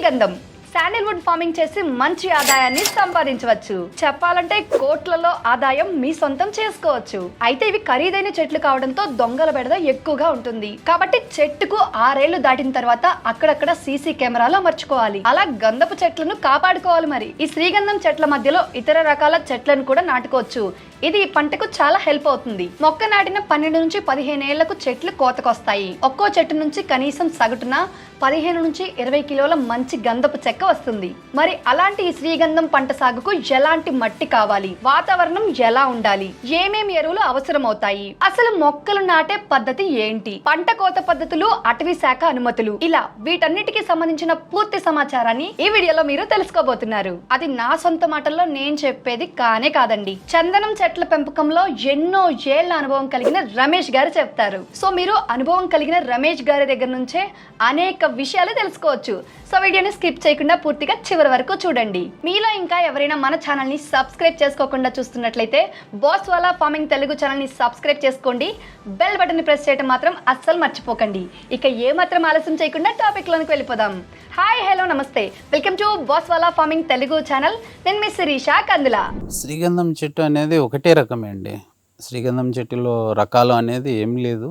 శ్రీగంధం శాండిల్వుడ్ ఫార్మింగ్ చేసి మంచి ఆదాయాన్ని సంపాదించవచ్చు. చెప్పాలంటే కోట్లలో ఆదాయం మీ సొంతం చేసుకోవచ్చు. అయితే ఇవి ఖరీదైన చెట్లు కావడంతో దొంగల బెడద ఎక్కువగా ఉంటుంది. కాబట్టి చెట్టుకు 6 ఏళ్లు దాటిన తర్వాత అక్కడక్కడ సీసీ కెమెరాలు అమర్చుకోవాలి. అలా గంధపు చెట్లను కాపాడుకోవాలి. మరి ఈ శ్రీగంధం చెట్ల మధ్యలో ఇతర రకాల చెట్లను కూడా నాటుకోవచ్చు. ఇది ఈ పంటకు చాలా హెల్ప్ అవుతుంది. మొక్క నాటిన 12 నుంచి 15 ఏళ్లకు చెట్లు కోతకొస్తాయి. ఒక్కో చెట్టు నుంచి కనీసం సగటున 15 నుంచి 20 కిలోల మంచి గంధపు చెక్క వస్తుంది. మరి అలాంటి ఈ శ్రీగంధం పంట సాగుకు ఎలాంటి మట్టి కావాలి, వాతావరణం ఎలా ఉండాలి, ఏమేమి ఎరువులు అవసరం అవుతాయి, అసలు మొక్కలు నాటే పద్ధతి ఏంటి, పంట కోత పద్ధతులు, అటవీ శాఖ అనుమతులు, ఇలా వీటన్నిటికీ సంబంధించిన పూర్తి సమాచారాన్ని ఈ వీడియోలో మీరు తెలుసుకోబోతున్నారు. అది నా సొంత మాటల్లో నేను చెప్పేది కానే కాదండి. చందనం చెట్ల పెంపకంలో ఎన్నో ఏళ్ల అనుభవం కలిగిన రమేష్ గారు చెప్తారు. సో మీరు అనుభవం కలిగిన రమేష్ గారి దగ్గర నుంచే అనేక విషయాలు తెలుసుకోవచ్చు. సో వీడియోని స్కిప్ చేయకుండా పూర్తిగా చివరి వరకు చూడండి. మీలో ఇంకా ఎవరైనా మన ఛానల్ ని సబ్స్క్రైబ్ చేసుకోకుండా చూస్తున్నట్లయితే boss wala farming Telugu channel ని సబ్స్క్రైబ్ చేసుకోండి. బెల్ బటన్ ని ప్రెస్ చేయడం మాత్రం అస్సలు మర్చిపోకండి. ఇక ఏ మాత్రం ఆలస్యం చేయకుండా టాపిక్ లోనికి వెళ్ళిపోదాం. హాయ్, హలో, నమస్తే, welcome to boss wala farming Telugu channel. నేను మీ శిరీష కందుల. శ్రీగంధం చెట్టు అనేది ఒకటే రకమే అండి. శ్రీగంధం చెట్టులో రకాలు అనేది ఏం లేదు,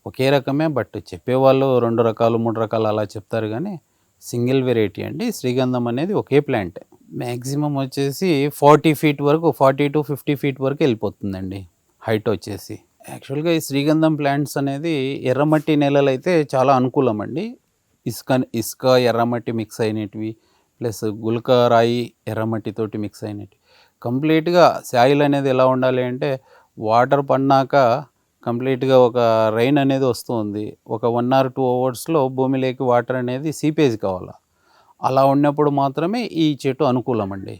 ఒకే రకమే. బట్ చెప్పేవాళ్ళు 2 రకాలు 3 రకాలు అలా చెప్తారు, కానీ సింగిల్ వెరైటీ అండి. శ్రీగంధం అనేది ఒకే ప్లాంట్. మ్యాక్సిమం వచ్చేసి 40 ఫీట్ వరకు, 40 to 50 ఫీట్ వరకు వెళ్ళిపోతుందండి హైట్ వచ్చేసి. యాక్చువల్గా ఈ శ్రీగంధం ప్లాంట్స్ అనేది ఎర్రమట్టి నేలలు అయితే చాలా అనుకూలం అండి. ఇసుక ఎర్రమట్టి మిక్స్ అయినవి, ప్లస్ గుల్క రాయి ఎర్రమట్టితోటి మిక్స్ అయినవి. కంప్లీట్గా సాయిల్ అనేది ఎలా ఉండాలి అంటే, వాటర్ పడినాక కంప్లీట్గా ఒక రైన్ అనేది వస్తుంది, ఒక 1 or 2 అవర్స్లో భూమిలోకి వాటర్ అనేది సీపేజ్ కావాలి. అలా ఉన్నప్పుడు మాత్రమే ఈ చెట్టు అనుకూలం అండి.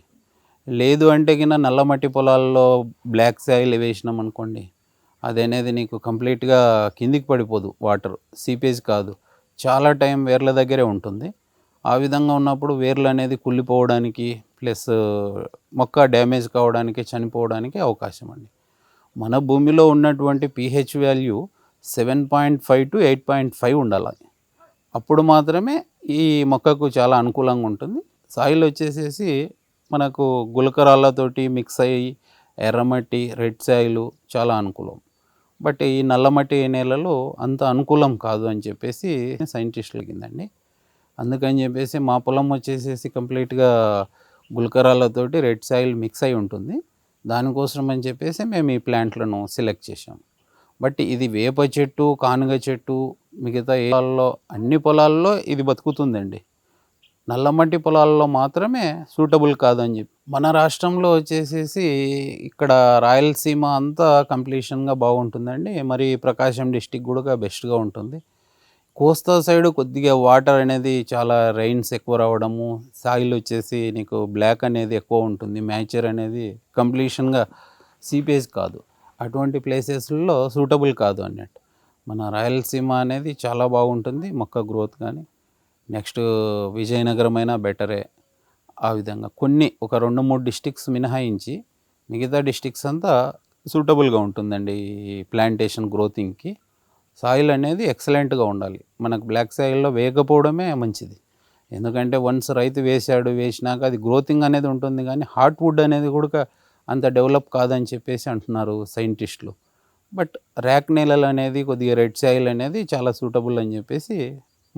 లేదు అంటే కింద నల్లమట్టి పొలాల్లో బ్లాక్ సాయిల్ వేసినాం అనుకోండి, అది అనేది నీకు కంప్లీట్గా కిందికి పడిపోదు, వాటర్ సీపేజ్ కాదు, చాలా టైం వేర్ల దగ్గరే ఉంటుంది. ఆ విధంగా ఉన్నప్పుడు వేర్లు అనేది కుళ్ళిపోవడానికి, ప్లస్ మొక్క డ్యామేజ్ కావడానికి, చనిపోవడానికి అవకాశం అండి. మన భూమిలో ఉన్నటువంటి pH వాల్యూ 7.5 to 8.5 ఉండాలి. అప్పుడు మాత్రమే ఈ మొక్కకు చాలా అనుకూలంగా ఉంటుంది. సాయిల్ వచ్చేసేసి మనకు గులకరాళ్ళతోటి మిక్స్ అయ్యి ఎర్రమట్టి, రెడ్ సాయిల్ చాలా అనుకూలం. బట్ ఈ నల్లమట్టి నేలలో అంత అనుకూలం కాదు అని చెప్పేసి సైంటిస్టులు కిందండి. అందుకని చెప్పేసి మా పొలం వచ్చేసేసి కంప్లీట్గా గులకరాళ్ళతోటి రెడ్ సాయిల్ మిక్స్ అయి ఉంటుంది. దానికోసం అని చెప్పేసి మేము ఈ ప్లాంట్లను సెలెక్ట్ చేసాం. బట్ ఇది వేప చెట్టు, కానుగ చెట్టు మిగతా పొలాల్లో, అన్ని పొలాల్లో ఇది బతుకుతుందండి. నల్లమట్టి పొలాల్లో మాత్రమే సూటబుల్ కాదని చెప్పి. మన రాష్ట్రంలో వచ్చేసేసి ఇక్కడ రాయలసీమ అంతా కంప్లీషన్గా బాగుంటుందండి. మరి ప్రకాశం డిస్టిక్ కూడా బెస్ట్గా ఉంటుంది. కోస్తా సైడ్ కొద్దిగా వాటర్ అనేది చాలా రైన్స్ ఎక్కువ రావడము, సాయిల్ వచ్చేసి నీకు బ్లాక్ అనేది ఎక్కువ ఉంటుంది, మ్యాచర్ అనేది కంప్లీషన్గా సీపేజ్ కాదు. అటువంటి ప్లేసెస్లో సూటబుల్ కాదు అన్నట్టు. మన రాయలసీమ అనేది చాలా బాగుంటుంది మొక్క గ్రోత్. కానీ నెక్స్ట్ విజయనగరం అయినా బెటరే. ఆ విధంగా కొన్ని ఒక 2-3 డిస్టిక్స్ మినహాయించి మిగతా డిస్టిక్స్ అంతా సూటబుల్గా ఉంటుందండి ఈ ప్లాంటేషన్ గ్రోతింగ్కి. సాయిల్ అనేది ఎక్సలెంట్గా ఉండాలి. మనకు బ్లాక్ సాయిల్లో వేయకపోవడమే మంచిది. ఎందుకంటే వన్స్ రైతు వేసినాక అది గ్రోతింగ్ అనేది ఉంటుంది, కానీ హార్ట్ వుడ్ అనేది కూడా అంత డెవలప్ కాదని చెప్పేసి అంటున్నారు సైంటిస్టులు. బట్ ర్యాక్ నేలలు అనేది కొద్దిగా రెడ్ సాయిల్ అనేది చాలా సూటబుల్ అని చెప్పేసి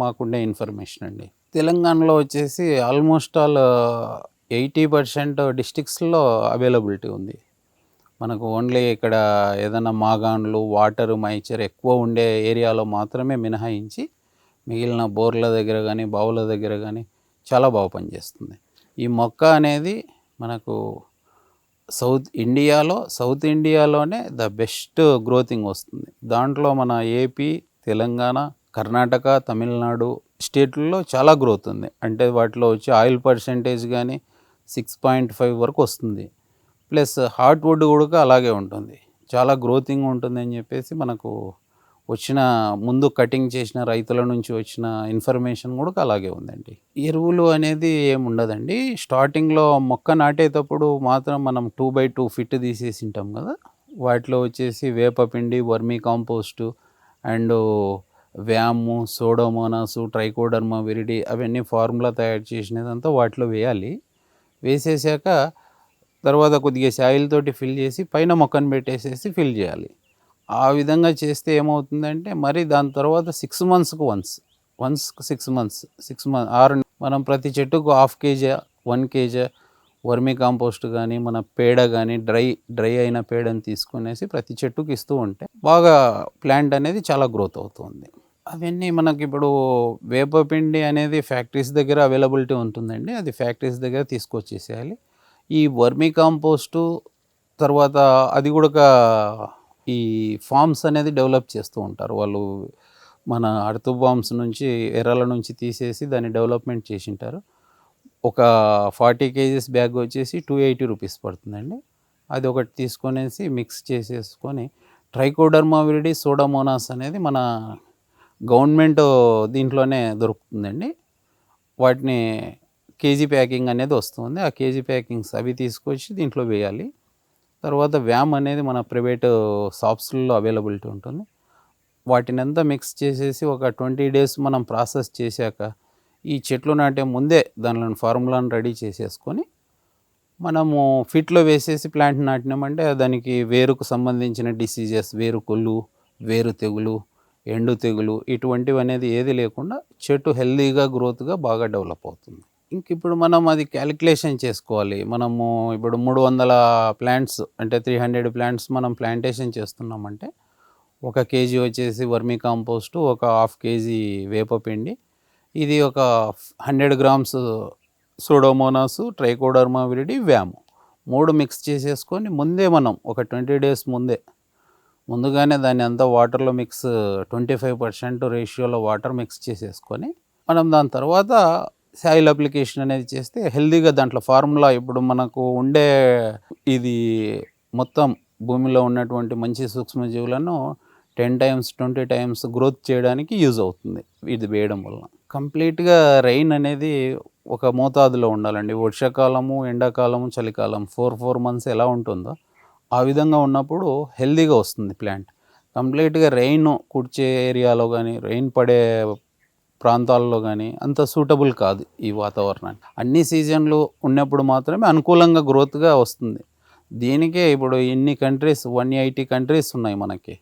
మాకుండే ఇన్ఫర్మేషన్ అండి. తెలంగాణలో వచ్చేసి ఆల్మోస్ట్ ఆల్ 80% డిస్టిక్స్లో అవైలబిలిటీ ఉంది. మనకు ఓన్లీ ఇక్కడ ఏదైనా మాగాన్లు, వాటర్ మైచర్ ఎక్కువ ఉండే ఏరియాలో మాత్రమే మినహాయించి మిగిలిన బోర్ల దగ్గర కానీ, బావుల దగ్గర కానీ చాలా బాగా పనిచేస్తుంది. ఈ మొక్క అనేది మనకు సౌత్ ఇండియాలోనే ద బెస్ట్ గ్రోతింగ్ వస్తుంది. దాంట్లో మన ఏపీ, తెలంగాణ, కర్ణాటక, తమిళనాడు స్టేట్లలో చాలా గ్రోత్ ఉంది. అంటే వాటిలో వచ్చి ఆయిల్ పర్సెంటేజ్ కానీ 6.5 వరకు వస్తుంది. ప్లస్ హార్ట్ వుడ్ కూడా అలాగే ఉంటుంది, చాలా గ్రోతింగ్ ఉంటుంది అని చెప్పేసి మనకు వచ్చిన ముందు కటింగ్ చేసిన రైతుల నుంచి వచ్చిన ఇన్ఫర్మేషన్ కూడా అలాగే ఉందండి. ఎరువులు అనేది ఏముండదండి. స్టార్టింగ్లో మొక్క నాటేటప్పుడు మాత్రం మనం 2x2 ఫిట్ తీసేసి ఉంటాం కదా, వాటిలో వచ్చేసి వేపపిండి, వర్మీ కాంపోస్టు అండ్ వ్యాము, సోడోమోనాసు, ట్రైకోడర్మా విరిడి అవన్నీ ఫార్ములా తయారు చేసినదంతా వాటిలో వేయాలి. వేసేసాక తర్వాత కొద్దిగా సాయిల్ తోటి ఫిల్ చేసి పైన మొక్కను పెట్టేసేసి ఫిల్ చేయాలి. ఆ విధంగా చేస్తే ఏమవుతుందంటే మరి దాని తర్వాత 6 మంత్స్కి వన్స్ 6 మంత్స్ 6 మనం ప్రతి చెట్టుకు 1/2 kg 1 kg వర్మీ కాంపోస్ట్ కానీ మన పేడ కానీ డ్రై అయిన పేడని తీసుకునేసి ప్రతి చెట్టుకి ఇస్తూ ఉంటే బాగా ప్లాంట్ అనేది చాలా గ్రోత్ అవుతుంది. అవన్నీ మనకి ఇప్పుడు వేపపిండి అనేది ఫ్యాక్టరీస్ దగ్గర అవైలబిలిటీ ఉంటుందండి. అది ఫ్యాక్టరీస్ దగ్గర తీసుకొచ్చేసేయాలి. ఈ వర్మీ కాంపోస్టు తర్వాత అది కూడా ఈ ఫార్మ్స్ అనేది డెవలప్ చేస్తూ ఉంటారు వాళ్ళు. మన అర్త్ బాంబ్స్ నుంచి ఎర్రల నుంచి తీసేసి దాన్ని డెవలప్మెంట్ చేసి ఉంటారు. ఒక 40 kgs బ్యాగ్ వచ్చేసి 280 రూపీస్ పడుతుందండి. అది ఒకటి తీసుకొనేసి మిక్స్ చేసేసుకొని ట్రైకోడర్మా విరిడి, సోడోమోనాస్ అనేది మన గవర్నమెంట్ దీంట్లోనే దొరుకుతుందండి. వాటిని కేజీ ప్యాకింగ్ అనేది వస్తుంది. ఆ కేజీ ప్యాకింగ్స్ అవి తీసుకొచ్చి దీంట్లో వేయాలి. తర్వాత వ్యామ్ అనేది మన ప్రైవేట్ షాప్స్లో అవైలబిలిటీ ఉంటుంది. వాటిని అంతా మిక్స్ చేసేసి ఒక 20 days మనం ప్రాసెస్ చేశాక ఈ చెట్లు నాటే ముందే దానిలో ఫార్ములాను రెడీ చేసేసుకొని మనము ఫిట్లో వేసేసి ప్లాంట్ నాటినామంటే దానికి వేరుకు సంబంధించిన డిసీజెస్, వేరు కొల్లు, వేరు తెగులు, ఎండు తెగులు ఇటువంటివి అనేది ఏది లేకుండా చెట్టు హెల్తీగా గ్రోత్గా బాగా డెవలప్ అవుతుంది. ఇంక ఇప్పుడు మనం అది క్యాలిక్యులేషన్ చేసుకోవాలి. మనము ఇప్పుడు 300 ప్లాంట్స్ అంటే 300 ప్లాంట్స్ మనం ప్లాంటేషన్ చేస్తున్నామంటే 1 kg వచ్చేసి వర్మీ కాంపోస్టు, ఒక 1/2 kg వేపపిండి, ఇది ఒక 100 grams సూడోమోనాసు, ట్రైకోడర్మా విరిడి, వ్యాము 3 మిక్స్ చేసేసుకొని ముందే మనం ఒక 20 days ముందుగానే దాన్ని అంతా వాటర్లో 25% రేషియోలో వాటర్ మిక్స్ చేసేసుకొని మనం దాని తర్వాత సాయిల్ అప్లికేషన్ అనేది చేస్తే హెల్తీగా దాంట్లో ఫార్ములా ఇప్పుడు మనకు ఉండే ఇది మొత్తం భూమిలో ఉన్నటువంటి మంచి సూక్ష్మజీవులను 10 times 20 times గ్రోత్ చేయడానికి యూజ్ అవుతుంది ఇది వేయడం వల్ల. కంప్లీట్గా రెయిన్ అనేది ఒక మోతాదులో ఉండాలండి. వర్షాకాలము, ఎండాకాలము, చలికాలం 4 months ఎలా ఉంటుందో ఆ విధంగా ఉన్నప్పుడు హెల్తీగా వస్తుంది ప్లాంట్. కంప్లీట్గా రెయిన్ కుర్చే ఏరియాలో కానీ రెయిన్ పడే ప్రాంతాల్లో కానీ అంత సూటబుల్ కాదు ఈ వాతావరణానికి. అన్ని సీజన్లు ఉన్నప్పుడు మాత్రమే అనుకూలంగా గ్రోత్గా వస్తుంది. దీనికే ఇప్పుడు ఇన్ని కంట్రీస్ 180 కంట్రీస్ ఉన్నాయి మనకి.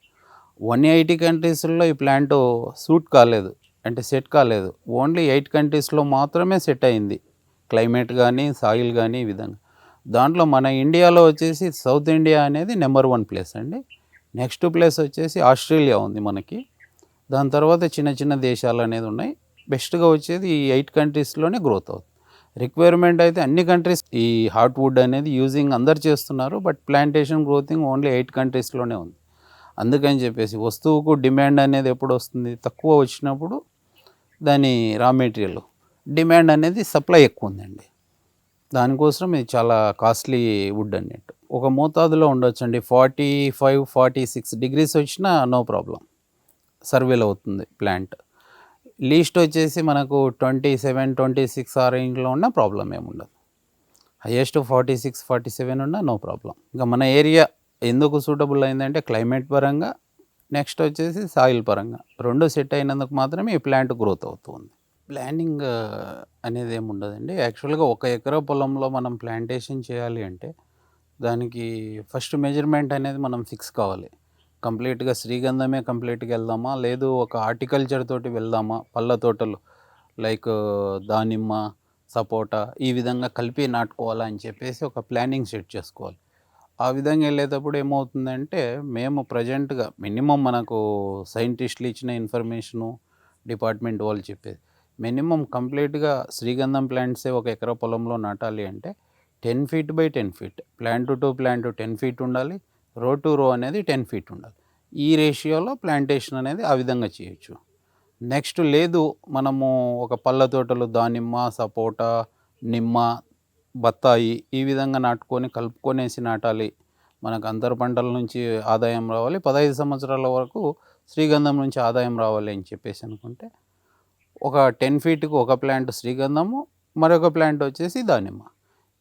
180 కంట్రీస్లో ఈ ప్లాంట్ సూట్ కాలేదు అంటే సెట్ కాలేదు. ఓన్లీ 8 కంట్రీస్లో మాత్రమే సెట్ అయింది క్లైమేట్ కానీ సాయిల్ కానీ ఈ విధంగా. దాంట్లో మన ఇండియాలో వచ్చేసి సౌత్ ఇండియా అనేది నెంబర్ 1 ప్లేస్ అండి. నెక్స్ట్ ప్లేస్ వచ్చేసి ఆస్ట్రేలియా ఉంది మనకి. దాని తర్వాత చిన్న చిన్న దేశాలు అనేది ఉన్నాయి. బెస్ట్గా వచ్చేది ఈ 8 కంట్రీస్లోనే గ్రోత్ అవుతుంది. రిక్వైర్మెంట్ అయితే అన్ని కంట్రీస్ ఈ హార్ట్ వుడ్ అనేది యూజింగ్ అందరు చేస్తున్నారు. బట్ ప్లాంటేషన్ గ్రోతింగ్ ఓన్లీ 8 కంట్రీస్లోనే ఉంది. అందుకని చెప్పేసి వస్తువుకు డిమాండ్ అనేది ఎప్పుడు వస్తుంది, తక్కువ వచ్చినప్పుడు దాని రా మెటీరియల్ డిమాండ్ అనేది సప్లై ఎక్కువ ఉందండి. దానికోసం ఇది చాలా కాస్ట్లీ వుడ్ అన్నట్టు. ఒక మోతాదులో ఉండొచ్చండి. 45-46 degrees వచ్చినా నో ప్రాబ్లం, సర్వేల్ అవుతుంది ప్లాంట్. లీస్ట్ వచ్చేసి మనకు 27-26 ఆ రేంజ్లో ఉన్న ప్రాబ్లం ఏముండదు. హైయెస్ట్ 46-47 ఉన్నా నో ప్రాబ్లం. ఇంకా మన ఏరియా ఎందుకు సూటబుల్ అయిందంటే క్లైమేట్ పరంగా, నెక్స్ట్ వచ్చేసి సాయిల్ పరంగా 2 సెట్ అయినందుకు మాత్రమే ఈ ప్లాంట్ గ్రోత్ అవుతుంది. ప్లానింగ్ అనేది ఏమి ఉండదండి. యాక్చువల్గా 1 ఎకరా పొలంలో మనం ప్లాంటేషన్ చేయాలి అంటే దానికి ఫస్ట్ మెజర్మెంట్ అనేది మనం ఫిక్స్ కావాలి. కంప్లీట్గా శ్రీగంధమే కంప్లీట్గా వెళ్దామా, లేదు ఒక హార్టికల్చర్ తోటి వెళ్దామా, పళ్ళ తోటలు లైక్ దానిమ్మ, సపోటా ఈ విధంగా కలిపి నాటుకోవాలా అని చెప్పేసి ఒక ప్లానింగ్ సెట్ చేసుకోవాలి. ఆ విధంగా వెళ్ళేటప్పుడు ఏమవుతుందంటే మేము ప్రజెంట్గా మినిమం మనకు సైంటిస్టులు ఇచ్చిన ఇన్ఫర్మేషను, డిపార్ట్మెంట్ వాళ్ళు చెప్పేది మినిమం కంప్లీట్గా శ్రీగంధం ప్లాంట్సే 1 ఎకరా పొలంలో నాటాలి అంటే 10 feet by 10 feet, plant to plant 10 feet ఉండాలి, రో టు రో అనేది 10 feet ఉండాలి. ఈ రేషియోలో ప్లాంటేషన్ అనేది ఆ విధంగా చేయొచ్చు. నెక్స్ట్ లేదు మనము ఒక పళ్ళ తోటలు దానిమ్మ, సపోటా, నిమ్మ, బత్తాయి ఈ విధంగా నాటుకొని కలుపుకొనేసి నాటాలి, మనకు అంతర పంటల నుంచి ఆదాయం రావాలి, 15 సంవత్సరాల వరకు శ్రీగంధం నుంచి ఆదాయం రావాలి అని చెప్పేసి అనుకుంటే ఒక 10 feetకు ఒక ప్లాంట్ శ్రీగంధము, మరొక ప్లాంట్ వచ్చేసి దానిమ్మ,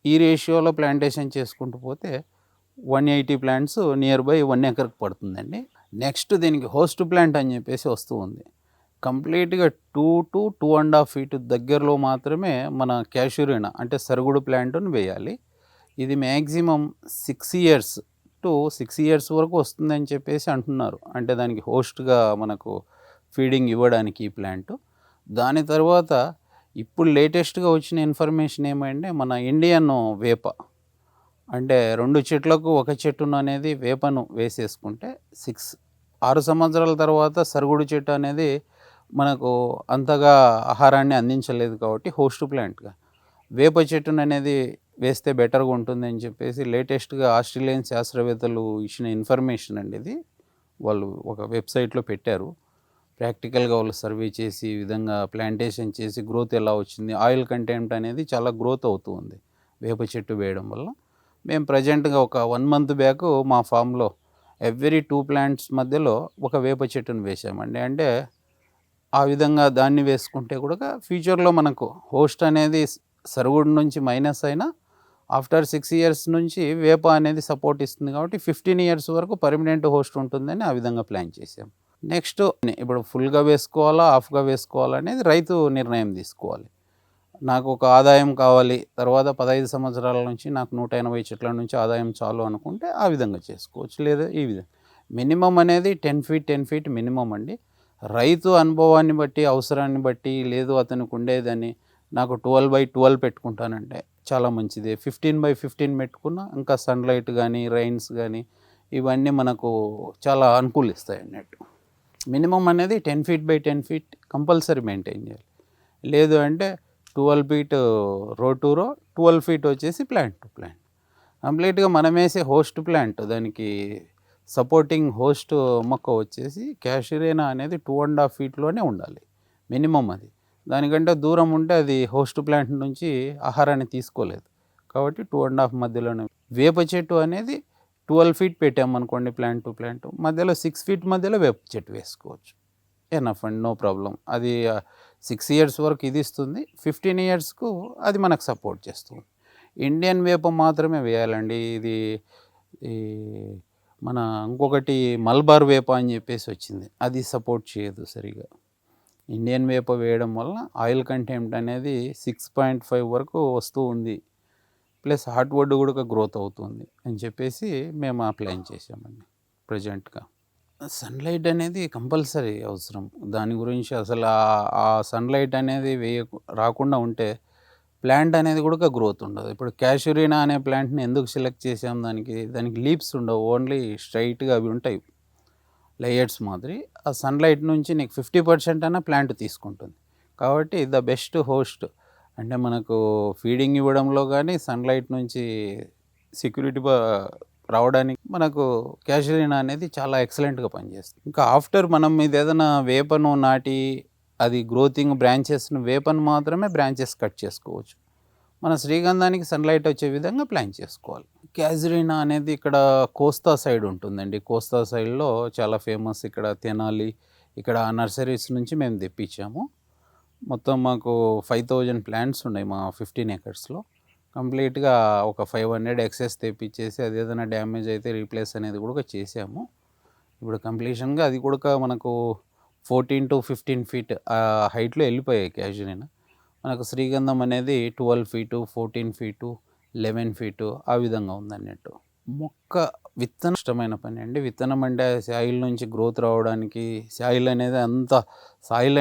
ఈ రేషియోలో ప్లాంటేషన్ చేసుకుంటూ పోతే 180 plants నియర్ బై 1 acre పడుతుందండి. నెక్స్ట్ దీనికి హోస్ట్ ప్లాంట్ అని చెప్పేసి వస్తూ ఉంది. కంప్లీట్‌గా 2-2.5 ఫీట్ దగ్గరలో మాత్రమే మన క్యాషురినా అంటే సరుగుడు ప్లాంట్‌ని వేయాలి. ఇది మ్యాక్సిమం 6 ఇయర్స్ టు 6 ఇయర్స్ వరకు వస్తుందని చెప్పేసి అంటున్నారు. అంటే దానికి హోస్ట్‌గా మనకు ఫీడింగ్ ఇవ్వడానికి ఈ ప్లాంట్. దాని తర్వాత ఇప్పుడు లేటెస్ట్‌గా వచ్చిన ఇన్ఫర్మేషన్ ఏమంటే మన ఇండియన్ వేప. అంటే 2 చెట్లకు ఒక చెట్టును అనేది వేపను వేసేసుకుంటే 6 సంవత్సరాల తర్వాత సరుగుడు చెట్టు అనేది మనకు అంతగా ఆహారాన్ని అందించలేదు కాబట్టి హోస్ట్ ప్లాంట్‌గా వేప చెట్టును అనేది వేస్తే బెటర్‌గా ఉంటుందని చెప్పేసి లేటెస్ట్‌గా ఆస్ట్రేలియన్ శాస్త్రవేత్తలు ఇచ్చిన ఇన్ఫర్మేషన్ అండి ఇది. వాళ్ళు ఒక వెబ్‌సైట్‌లో పెట్టారు. ప్రాక్టికల్‌గా వాళ్ళు సర్వే చేసి ఈ విధంగా ప్లాంటేషన్ చేసి గ్రోత్ ఎలా వచ్చింది, ఆయిల్ కంటెంట్ అనేది చాలా గ్రోత్ అవుతూ ఉంది వేప చెట్టు వేయడం వల్ల. మేము ప్రెజెంట్‌గా ఒక 1 మంత్ బ్యాక్ మా ఫామ్‌లో ఎవ్రీ 2 ప్లాంట్స్ మధ్యలో ఒక వేప చెట్టును వేసామండి. అంటే ఆ విధంగా దాన్ని వేసుకుంటే కూడా ఫ్యూచర్‌లో మనకు హోస్ట్ అనేది సరుగుడు నుంచి మైనస్ అయినా ఆఫ్టర్ 6 ఇయర్స్ నుంచి వేప అనేది సపోర్ట్ ఇస్తుంది కాబట్టి 15 ఇయర్స్ వరకు పర్మనెంట్ హోస్ట్ ఉంటుందని ఆ విధంగా ప్లాన్ చేసాం. నెక్స్ట్ ఇప్పుడు ఫుల్‌గా వేసుకోవాలా, హాఫ్‌గా వేసుకోవాలా అనేది రైతు నిర్ణయం తీసుకోవాలి. నాకు ఒక ఆదాయం కావాలి, తర్వాత 15 సంవత్సరాల నుంచి నాకు 180 చెట్ల నుంచి ఆదాయం చాలు అనుకుంటే ఆ విధంగా చేసుకోవచ్చు. లేదా ఈ విధంగా మినిమమ్ అనేది 10 ఫీట్ 10 ఫీట్ మినిమమ్ అండి. రైతు అనుభవాన్ని బట్టి, అవసరాన్ని బట్టి, లేదు అతనికి ఉండేదని నాకు 12/12 పెట్టుకుంటానంటే చాలా మంచిది. 15/15 పెట్టుకున్నా ఇంకా సన్‌లైట్ కానీ, రైన్స్ కానీ ఇవన్నీ మనకు చాలా అనుకూలిస్తాయి అన్నట్టు. మినిమమ్ అనేది 10 feet by 10 feet compulsory maintain చేయాలి. లేదు అంటే 12 ఫీట్ రో టు రో, 12 ఫీట్ వచ్చేసి ప్లాంట్ టు ప్లాంట్. కంప్లీట్‌గా మనం వేసే హోస్ట్ ప్లాంట్ దానికి సపోర్టింగ్ హోస్ట్ మొక్క వచ్చేసి క్యాషురినా అనేది 2.5 ఫీట్‌లోనే ఉండాలి మినిమమ్ అది. దానికంటే దూరం ఉంటే అది హోస్ట్ ప్లాంట్ నుంచి ఆహారాన్ని తీసుకోలేదు. కాబట్టి 2.5 మధ్యలోనే. వేప చెట్టు అనేది 12 ఫీట్ పెట్టామనుకోండి ప్లాంట్ టు ప్లాంట్, మధ్యలో 6 ఫీట్ మధ్యలో వేప చెట్టు వేసుకోవచ్చు. ఎనఫ్ అండి, నో ప్రాబ్లమ్. అది 6 ఇయర్స్ వరకు ఇది ఇస్తుంది. 15 ఇయర్స్‌కు అది మనకు సపోర్ట్ చేస్తుంది. ఇండియన్ వేప మాత్రమే వేయాలండి. ఇది ఈ మన ఇంకొకటి మల్బార్ వేప అని చెప్పేసి వచ్చింది. అది సపోర్ట్ చేయదు సరిగా. ఇండియన్ వేప వేయడం వలన ఆయిల్ కంటెంట్ అనేది 6.5 వరకు వస్తూ ఉంది. ప్లస్ హార్ట్‌వుడ్ కూడా గ్రోత్ అవుతుంది అని చెప్పేసి మేము ఆ ప్లాన్ చేసామండి ప్రెజెంట్‌గా. సన్‌లైట్ అనేది కంపల్సరీ అవసరం. దాని గురించి అసలు ఆ సన్‌లైట్ అనేది రాకుండా ఉంటే ప్లాంట్ అనేది కూడా గ్రోత్ ఉండదు. ఇప్పుడు క్యాషురినా అనే ప్లాంట్‌ని ఎందుకు సెలెక్ట్ చేసాం దానికి లీవ్స్ ఉండవు. ఓన్లీ స్ట్రెయిట్‌గా అవి ఉంటాయి లేయర్స్ మాదిరి. ఆ సన్‌లైట్ నుంచి నీకు 50% అన్నా ప్లాంట్ తీసుకుంటుంది. కాబట్టి ద బెస్ట్ హోస్ట్ అంటే మనకు ఫీడింగ్ ఇవ్వడంలో కానీ, సన్‌లైట్ నుంచి సెక్యూరిటీ రావడానికి మనకు క్యాషురినా అనేది చాలా ఎక్సలెంట్‌గా పనిచేస్తుంది. ఇంకా ఆఫ్టర్ మనం ఇదేదైనా వేపను నాటి అది గ్రోతింగ్ బ్రాంచెస్‌ను వేపను మాత్రమే బ్రాంచెస్ కట్ చేసుకోవచ్చు. మన శ్రీగంధానికి సన్‌లైట్ వచ్చే విధంగా ప్లాన్ చేసుకోవాలి. క్యాజురినా అనేది ఇక్కడ కోస్తా సైడ్ ఉంటుందండి. కోస్తా సైడ్‌లో చాలా ఫేమస్. ఇక్కడ తెనాలి, ఇక్కడ నర్సరీస్ నుంచి మేము తెప్పించాము. మొత్తం మాకు 5000 ప్లాంట్స్ ఉన్నాయి మా 15 ఎకర్స్‌లో. కంప్లీట్‌గా ఒక 500 ఎక్సెస్ తెప్పించేసి అది ఏదైనా డ్యామేజ్ అయితే రీప్లేస్ అనేది కూడా చేసాము. ఇప్పుడు కంప్లీషన్‌గా అది కూడా మనకు 14-15 ఫీట్ హైట్‌లో వెళ్ళిపోయాయి క్యాజురినా. మనకు శ్రీగంధం అనేది 12 ఫీటు, 14 ఫీటు, 11 ఫీటు ఆ విధంగా ఉందన్నట్టు. మొక్క విత్తనం ఇష్టమైన పని అండి. విత్తనం అంటే సాయిల్ నుంచి గ్రోత్ రావడానికి సాయిల్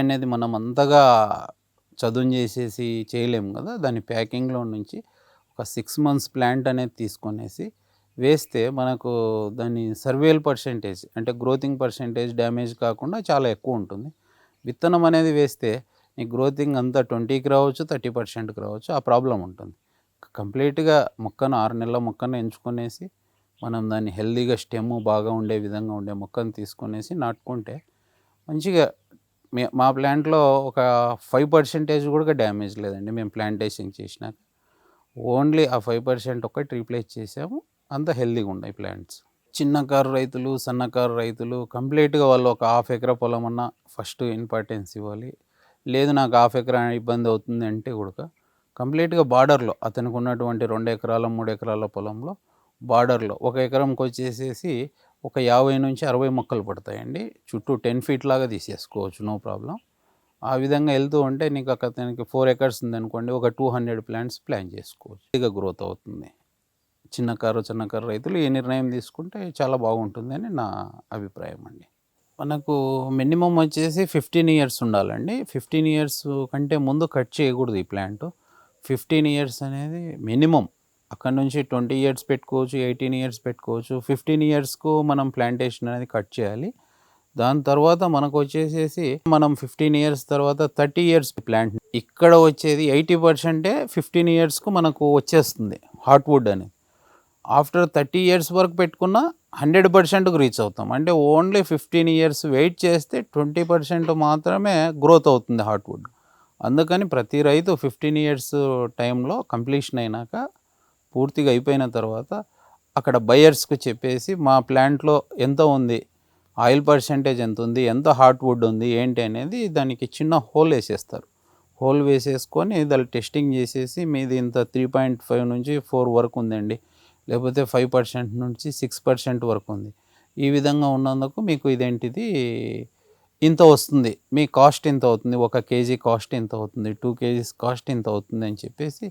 అనేది మనం అంతగా చదును చేసేసి చేయలేము కదా. దాని ప్యాకింగ్‌లో నుంచి ఒక 6 మంత్స్ ప్లాంట్ అనేది తీసుకొనేసి వేస్తే మనకు దాని సర్వేల్ పర్సెంటేజ్ అంటే గ్రోతింగ్ పర్సెంటేజ్ డ్యామేజ్ కాకుండా చాలా ఎక్కువ ఉంటుంది. విత్తనం అనేది వేస్తే నీ గ్రోతింగ్ అంతా 20కి రావచ్చు, 30%కి రావచ్చు. ఆ ప్రాబ్లం ఉంటుంది. కంప్లీట్‌గా మొక్కను 6 నెలల మొక్కను ఎంచుకొనేసి మనం దాన్ని హెల్తీగా స్టెమ్ బాగా ఉండే విధంగా ఉండే మొక్కను తీసుకొనేసి నాటుకుంటే మంచిగా మా ప్లాంట్‌లో ఒక 5% కూడా డ్యామేజ్ లేదండి మేము ప్లాంటేషన్ చేసినాక. ఓన్లీ ఆ 5% ఒక్కటి రీప్లేస్ చేసాము. అంతా హెల్తీగా ఉన్నాయి ప్లాంట్స్. చిన్నకారు రైతులు, సన్నకారు రైతులు కంప్లీట్‌గా వాళ్ళు ఒక హాఫ్ ఎకరా పొలం అన్నా ఫస్ట్ ఇంపార్టెన్స్ ఇవ్వాలి. లేదు నాకు హాఫ్ ఎకరా ఇబ్బంది అవుతుంది అంటే కూడా కంప్లీట్‌గా బార్డర్‌లో అతనికి ఉన్నటువంటి 2 ఎకరాల, 3 ఎకరాల పొలంలో బార్డర్‌లో ఒక ఎకరంకి వచ్చేసేసి ఒక 50-60 మొక్కలు పడతాయండి. చుట్టూ 10 ఫీట్ లాగా తీసేసుకోవచ్చు, నో ప్రాబ్లమ్. ఆ విధంగా వెళ్తూ ఉంటే నీకు అతనికి 4 ఎకర్స్ ఉందనుకోండి, ఒక 200 ప్లాంట్స్ ప్లాన్ చేసుకోవచ్చు. ఇక గ్రోత్ అవుతుంది. చిన్నకారు రైతులు ఈ నిర్ణయం తీసుకుంటే చాలా బాగుంటుందని నా అభిప్రాయం అండి. మనకు మినిమమ్ వచ్చేసి 15 ఇయర్స్ ఉండాలండి. 15 ఇయర్స్ కంటే ముందు కట్ చేయకూడదు ఈ ప్లాంట్. 15 ఇయర్స్ అనేది మినిమమ్. అక్కడ నుంచి 20 ఇయర్స్ పెట్టుకోవచ్చు, 18 ఇయర్స్ పెట్టుకోవచ్చు. 15 ఇయర్స్కు మనం ప్లాంటేషన్ అనేది కట్ చేయాలి. దాని తర్వాత మనకు వచ్చేసేసి మనం 15 ఇయర్స్ తర్వాత 30 ఇయర్స్ ప్లాంట్ ఇక్కడ వచ్చేది 80% 15 ఇయర్స్కు మనకు వచ్చేస్తుంది హార్ట్వుడ్ అనేది. ఆఫ్టర్ 30 ఇయర్స్ వరకు పెట్టుకున్న 100%కు రీచ్ అవుతాం. అంటే ఓన్లీ 15 ఇయర్స్ వెయిట్ చేస్తే 20% మాత్రమే గ్రోత్ అవుతుంది హార్ట్వుడ్. అందుకని ప్రతి రైతు 15 ఇయర్స్ టైంలో కంప్లీషన్ అయినాక పూర్తిగా అయిపోయిన తర్వాత అక్కడ బయర్స్కి చెప్పేసి మా ప్లాంట్లో ఎంత ఉంది, ఆయిల్ పర్సెంటేజ్ ఎంత ఉంది, ఎంత హార్ట్వుడ్ ఉంది ఏంటి అనేది దానికి చిన్న హోల్ వేసేస్తారు. హోల్ వేసేసుకొని దాన్ని టెస్టింగ్ చేసేసి మీది ఇంత 3.5 నుంచి 4 వరకు ఉందండి, లేకపోతే 5% నుంచి 6% వరకు ఉంది, ఈ విధంగా ఉన్నందుకు మీకు ఇదేంటిది ఇంత వస్తుంది, మీ కాస్ట్ ఇంత అవుతుంది, 1 కేజీ కాస్ట్ ఇంత అవుతుంది, 2 కేజీస్ కాస్ట్ ఇంత అవుతుంది అని చెప్పేసి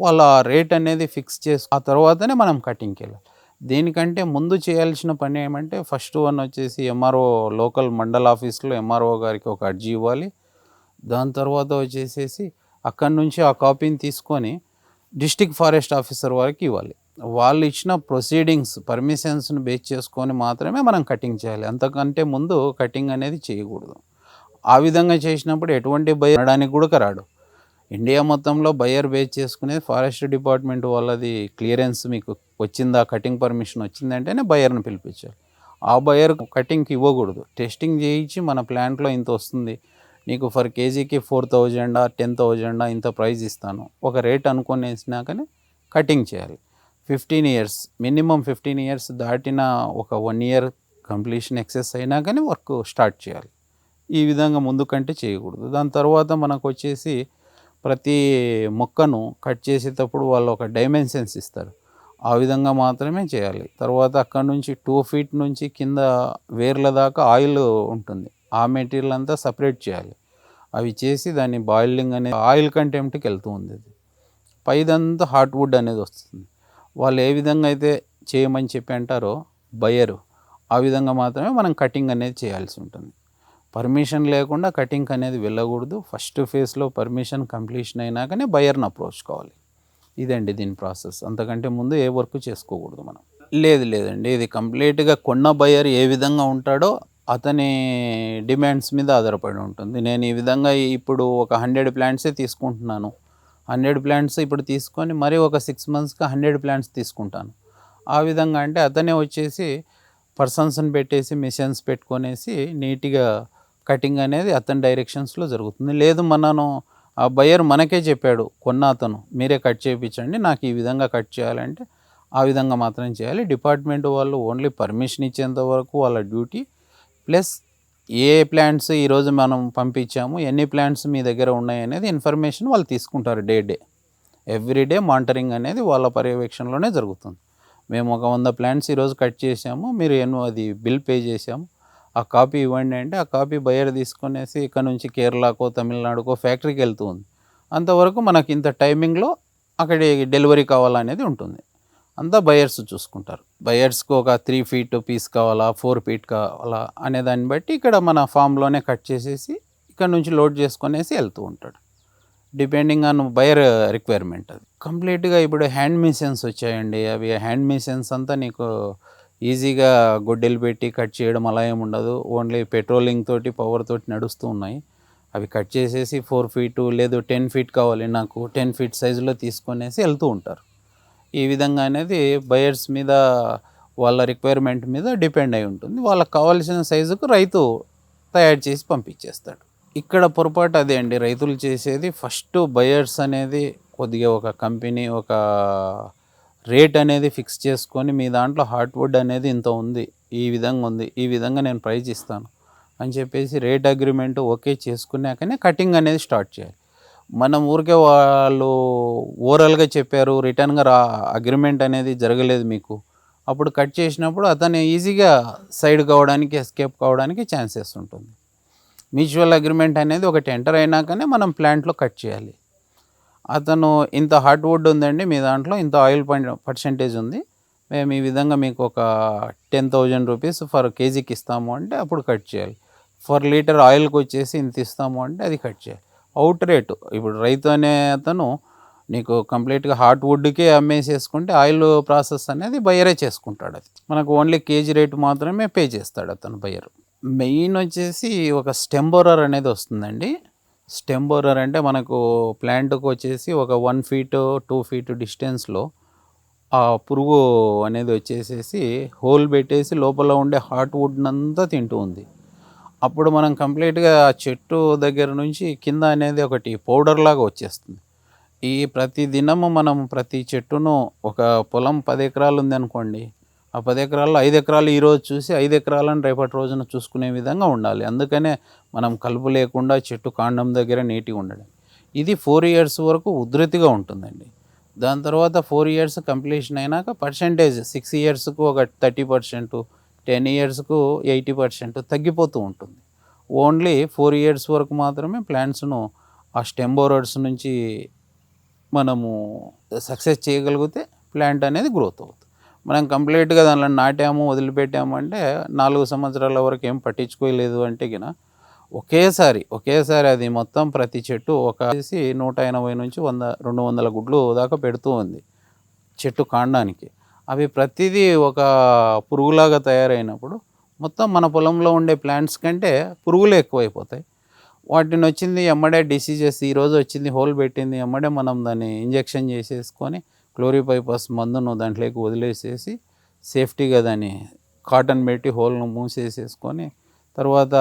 వాళ్ళ రేట్ అనేది ఫిక్స్ చేసి ఆ తర్వాతనే మనం కటింగ్కి వెళ్ళాలి. దీనికంటే ముందు చేయాల్సిన పని ఏమంటే ఫస్ట్ వన్ వచ్చేసి ఎంఆర్ఓ లోకల్ మండల్ ఆఫీస్లో ఎంఆర్ఓ గారికి ఒక అర్జీ ఇవ్వాలి. దాని తర్వాత వచ్చేసేసి అక్కడి నుంచి ఆ కాపీని తీసుకొని డిస్ట్రిక్ట్ ఫారెస్ట్ ఆఫీసర్ వారికి ఇవ్వాలి. వాళ్ళు ఇచ్చిన ప్రొసీడింగ్స్ పర్మిషన్స్ని బేస్ చేసుకొని మాత్రమే మనం కటింగ్ చేయాలి. అంతకంటే ముందు కటింగ్ అనేది చేయకూడదు. ఆ విధంగా చేసినప్పుడు ఎటువంటి బయర్ అనడానికి కూడా రాడు. ఇండియా మొత్తంలో బయర్ బేస్ చేసుకునేది ఫారెస్ట్ డిపార్ట్మెంట్ వాళ్ళది క్లియరెన్స్ మీకు వచ్చిందా, కటింగ్ పర్మిషన్ వచ్చిందంటేనే బయర్ని పిలిపించాలి. ఆ బయర్ కటింగ్కి ఇవ్వకూడదు. టెస్టింగ్ చేయించి మన ప్లాంట్లో ఇంత వస్తుంది, నీకు ఫర్ కేజీకి 4,000 10,000 ఇంత ప్రైస్ ఇస్తాను, ఒక రేట్ అనుకొని వేసినాకనే కటింగ్ చేయాలి. 15 ఇయర్స్ మినిమం 15 ఇయర్స్ దాటిన ఒక 1 ఇయర్ కంప్లీషన్ ఎక్సెస్ అయినా కానీ వర్క్ స్టార్ట్ చేయాలి. ఈ విధంగా ముందు కంటే చేయకూడదు. దాని తర్వాత మనకు వచ్చేసి ప్రతి మొక్కను కట్ చేసేటప్పుడు వాళ్ళు ఒక డైమెన్షన్స్ ఇస్తారు, ఆ విధంగా మాత్రమే చేయాలి. తర్వాత అక్కడ నుంచి 2 ఫీట్ నుంచి కింద వేర్ల దాకా ఆయిల్ ఉంటుంది, ఆ మెటీరియల్ అంతా సపరేట్ చేయాలి. అవి చేసి దాన్ని బాయిలింగ్ అనేది ఆయిల్ కంటెంప్ట్కి వెళ్తూ ఉంది. పైదంతా హార్ట్వుడ్ అనేది వస్తుంది. వాళ్ళు ఏ విధంగా అయితే చేయమని చెప్పి అంటారో బయరు, ఆ విధంగా మాత్రమే మనం కటింగ్ అనేది చేయాల్సి ఉంటుంది. పర్మిషన్ లేకుండా కటింగ్ అనేది వెళ్ళకూడదు. ఫస్ట్ ఫేజ్లో పర్మిషన్ కంప్లీషన్ అయినాకనే బయర్ని అప్రోచ్ కావాలి. ఇదండి దీని ప్రాసెస్. అంతకంటే ముందు ఏ వర్క్ చేసుకోకూడదు మనం. లేదండి, ఇది కంప్లీట్గా కొన్న బయర్ ఏ విధంగా ఉంటాడో అతని డిమాండ్స్ మీద ఆధారపడి ఉంటుంది. నేను ఈ విధంగా ఇప్పుడు ఒక 100 ప్లాంట్సే తీసుకుంటున్నాను, 100 ప్లాంట్స్ ఇప్పుడు తీసుకొని మరి ఒక 6 మంత్స్కి 100 ప్లాంట్స్ తీసుకుంటాను. ఆ విధంగా అంటే అతనే వచ్చేసి పర్సన్స్ని పెట్టేసి మిషన్స్ పెట్టుకొనేసి నీట్గా కటింగ్ అనేది అతని డైరెక్షన్స్లో జరుగుతుంది. లేదు మనను ఆ బయర్ మనకే చెప్పాడు కొన్న అతను, మీరే కట్ చేయించండి, నాకు ఈ విధంగా కట్ చేయాలంటే ఆ విధంగా మాత్రం చేయాలి. డిపార్ట్మెంట్ వాళ్ళు ఓన్లీ పర్మిషన్ ఇచ్చేంత వరకు వాళ్ళ డ్యూటీ, ప్లస్ ఏ ప్లాంట్స్ ఈరోజు మనం పంపించాము, ఎన్ని ప్లాంట్స్ మీ దగ్గర ఉన్నాయి అనేది ఇన్ఫర్మేషన్ వాళ్ళు తీసుకుంటారు. డే ఎవ్రీడే మానిటరింగ్ అనేది వాళ్ళ పర్యవేక్షణలోనే జరుగుతుంది. మేము ఒక 100 ప్లాంట్స్ ఈరోజు కట్ చేసాము, మీరు అది బిల్ పే చేసాము, ఆ కాపీ ఇవ్వండి అంటే ఆ కాపీ బయర్ తీసుకొనేసి ఇక్కడ నుంచి కేరళకో తమిళనాడుకో ఫ్యాక్టరీకి వెళ్తూ ఉంది. అంతవరకు మనకి ఇంత టైమింగ్లో అక్కడి డెలివరీ కావాలనేది ఉంటుంది. అంతా బయర్స్ చూసుకుంటారు. బయర్స్కి ఒక 3 ఫీట్ పీస్ కావాలా, 4 ఫీట్ కావాలా అనే దాన్ని బట్టి ఇక్కడ మన ఫామ్లోనే కట్ చేసేసి ఇక్కడ నుంచి లోడ్ చేసుకొనేసి వెళ్తూ ఉంటాడు, డిపెండింగ్ ఆన్ బయర్ రిక్వైర్మెంట్. అది కంప్లీట్గా ఇప్పుడు హ్యాండ్ మిషన్స్ వచ్చాయండి. అవి హ్యాండ్ మిషన్స్ అంతా నీకు ఈజీగా గొడ్డెలు పెట్టి కట్ చేయడం అలా ఏమి ఉండదు. ఓన్లీ పెట్రోలింగ్ తోటి పవర్ తోటి నడుస్తూ ఉన్నాయి. అవి కట్ చేసేసి 4 ఫీటు లేదు 10 ఫీట్ కావాలి నాకు, 10 ఫీట్ సైజులో తీసుకొనేసి వెళ్తూ ఉంటారు. ఈ విధంగా అనేది బయర్స్ మీద వాళ్ళ రిక్వైర్మెంట్ మీద డిపెండ్ అయి ఉంటుంది. వాళ్ళకి కావాల్సిన సైజుకు రైతు తయారు చేసి పంపించేస్తాడు. ఇక్కడ పొరపాటు అదే అండి రైతులు చేసేది. ఫస్ట్ బయర్స్ అనేది కొద్దిగా ఒక కంపెనీ ఒక రేట్ అనేది ఫిక్స్ చేసుకొని మీ దాంట్లో హార్ట్వుడ్ అనేది ఇంత ఉంది, ఈ విధంగా ఉంది, ఈ విధంగా నేను ప్రైస్ ఇస్తాను అని చెప్పేసి రేట్ అగ్రిమెంట్ ఓకే చేసుకున్నాకనే కటింగ్ అనేది స్టార్ట్ చేయాలి. మనం ఊరికే వాళ్ళు ఓరల్గా చెప్పారు, రిటర్న్గా అగ్రిమెంట్ అనేది జరగలేదు మీకు, అప్పుడు కట్ చేసినప్పుడు అతను ఈజీగా సైడ్ కావడానికి ఎస్కేప్ కావడానికి ఛాన్సెస్ ఉంటుంది. మ్యూచువల్ అగ్రిమెంట్ అనేది ఒకటి ఎంటర్ అయినాకనే మనం ప్లాంట్లో కట్ చేయాలి. అతను ఇంత హార్డ్ వుడ్ ఉందండి మీ దాంట్లో, ఇంత ఆయిల్ పర్సెంటేజ్ ఉంది, మేము ఈ విధంగా మీకు ఒక 10,000 రూపీస్ ఫర్ కేజీకి ఇస్తాము అంటే అప్పుడు కట్ చేయాలి. ఫర్ లీటర్ ఆయిల్కి వచ్చేసి ఇంత ఇస్తాము అంటే అది కట్ చేయాలి. అవుట్ రేటు ఇప్పుడు రైతు అనే అతను నీకు కంప్లీట్గా హార్ట్ వుడ్కే అమ్మేసేసుకుంటే ఆయిల్ ప్రాసెస్ అనేది బయ్యరే చేసుకుంటాడు. అది మనకు ఓన్లీ కేజీ రేటు మాత్రమే పే చేస్తాడు అతను బయ్యర్. మెయిన్ వచ్చేసి ఒక స్టెమ్ బోరర్ అనేది వస్తుందండి. స్టెమ్ బోరర్ అంటే మనకు ప్లాంట్కి వచ్చేసి ఒక 1 ఫీట్ 2 ఫీట్ డిస్టెన్స్లో ఆ పురుగు అనేది వచ్చేసేసి హోల్ పెట్టేసి లోపల ఉండే హార్ట్ వుడ్నంతా తింటూ ఉంది. అప్పుడు మనం కంప్లీట్గా ఆ చెట్టు దగ్గర నుంచి కింద అనేది ఒకటి పౌడర్ లాగా వచ్చేస్తుంది. ఈ ప్రతి దినము మనం ప్రతి చెట్టును ఒక పొలం 10 ఎకరాలు ఉంది అనుకోండి, ఆ 10 ఎకరాల్లో 5 ఎకరాలు ఈరోజు చూసి 5 ఎకరాలను రేపటి రోజున చూసుకునే విధంగా ఉండాలి. అందుకనే మనం కలుపు లేకుండా చెట్టు కాండం దగ్గర నీట్గా ఉండడం. ఇది 4 ఇయర్స్ వరకు ఉధృతిగా ఉంటుందండి. దాని తర్వాత 4 ఇయర్స్ కంప్లీషన్ అయినాక పర్సెంటేజ్ 6 ఇయర్స్కు ఒక 30%, 10 ఇయర్స్కు 80% తగ్గిపోతూ ఉంటుంది. ఓన్లీ 4 ఇయర్స్ వరకు మాత్రమే ప్లాంట్స్ను ఆ స్టెమ్ బోరర్స్ నుంచి మనము సక్సెస్ చేయగలిగితే ప్లాంట్ అనేది గ్రోత్ అవుతుంది. మనం కంప్లీట్గా దానిలో నాటాము వదిలిపెట్టాము అంటే 4 సంవత్సరాల వరకు ఏం పట్టించుకోలేదు అంటే గిన ఒకేసారి అది మొత్తం ప్రతి చెట్టు ఒక 180 నుంచి 200 గుడ్లు దాకా పెడుతూ ఉంది చెట్టు కాండానికి. అవి ప్రతిదీ ఒక పురుగులాగా తయారైనప్పుడు మొత్తం మన పొలంలో ఉండే ప్లాంట్స్ కంటే పురుగులే ఎక్కువైపోతాయి. వాటిని వచ్చింది ఎమ్మడే డిసీజెస్, ఈరోజు వచ్చింది హోల్ పెట్టింది ఎమ్మడే మనం దాన్ని ఇంజెక్షన్ చేసేసుకొని క్లోరిపైపస్ మందును దాంట్లోకి వదిలేసేసి సేఫ్టీగా దాన్ని కాటన్ పెట్టి హోల్ను మూసేసేసుకొని తర్వాత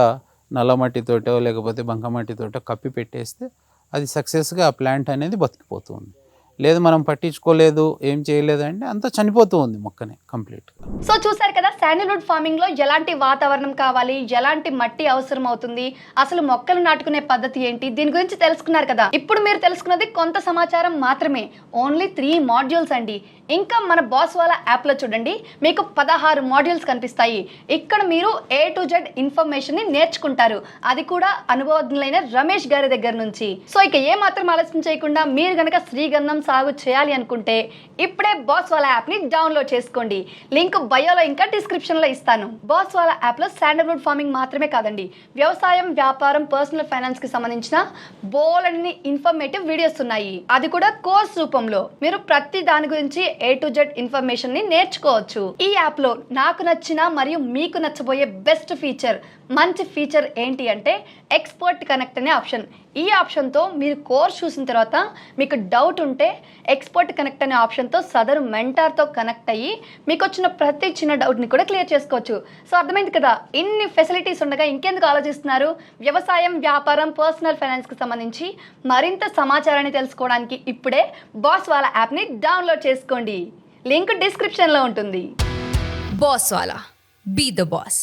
నల్లమట్టితోటో లేకపోతే బంకమట్టితోటో కప్పి పెట్టేస్తే అది సక్సెస్గా ఆ ప్లాంట్ అనేది బతికిపోతుంది. లేదు మనం పట్టించుకోలేదు ఏం చేయలేదంటే అంతా చనిపోతూ ఉంది మొక్కని కంప్లీట్గా. సో చూసారు కదా, శాండిల్వుడ్ ఫార్మింగ్ లో ఎలాంటి వాతావరణం కావాలి, ఎలాంటి మట్టి అవసరం అవుతుంది, అసలు మొక్కలు నాటుకునే పద్ధతి ఏంటి, దీని గురించి తెలుసుకున్నారు కదా. ఇప్పుడు మీరు తెలుసుకున్నది కొంత సమాచారం మాత్రమే, ఓన్లీ 3 మాడ్యూల్స్ అండి. ఇంకా మన బాస్ వాళ్ళ యాప్ లో చూడండి, మీకు 16 మాడ్యూల్స్ కనిపిస్తాయి. ఇక్కడ మీరు A to Z ఇన్ఫర్మేషన్ ని నేర్చుకుంటారు, అది కూడా అనుభవజ్ఞులైన రమేష్ గారి దగ్గర నుంచి. సో ఇక ఏ మాత్రం ఆలస్యం చేయకుండా మీరు గనక శ్రీగంధం సాగు చేయాలి అనుకుంటే ఇప్పుడే బాస్ వాళ్ళ యాప్ ని డౌన్లోడ్ చేసుకోండి. లింక్ బయోలో ఇంకా డిస్క్రిప్షన్ లో ఇస్తాను. బాస్ వాళ్ళ యాప్ లో శాండిల్వుడ్ ఫార్మింగ్ మాత్రమే కాదండి, వ్యవసాయం, వ్యాపారం, పర్సనల్ ఫైనాన్స్ కి సంబంధించిన బోలెడన్ని ఇన్ఫర్మేటివ్ వీడియోస్ ఉన్నాయి, అది కూడా కోర్స్ రూపంలో. మీరు ప్రతి దాని గురించి A to Z ఇన్ఫర్మేషన్ ని నేర్చుకోవచ్చు. ఈ యాప్ లో నాకు నచ్చిన మరియు మీకు నచ్చబోయే బెస్ట్ ఫీచర్, మంచి ఫీచర్ ఏంటి అంటే ఎక్స్పర్ట్ కనెక్ట్ అనే ఆప్షన్. ఈ ఆప్షన్తో మీరు కోర్స్ చూసిన తర్వాత మీకు డౌట్ ఉంటే ఎక్స్పర్ట్ కనెక్ట్ అనే ఆప్షన్తో సదరు మెంటార్తో కనెక్ట్ అయ్యి మీకు వచ్చిన ప్రతి చిన్న డౌట్ని కూడా క్లియర్ చేసుకోవచ్చు. సో అర్థమైంది కదా, ఇన్ని ఫెసిలిటీస్ ఉండగా ఇంకెందుకు ఆలోచిస్తున్నారు? వ్యవసాయం, వ్యాపారం, పర్సనల్ ఫైనాన్స్కి సంబంధించి మరింత సమాచారాన్ని తెలుసుకోవడానికి ఇప్పుడే బాస్ వాళ్ళ యాప్ని డౌన్లోడ్ చేసుకోండి. లింక్ డిస్క్రిప్షన్లో ఉంటుంది. Boss wala, be the boss.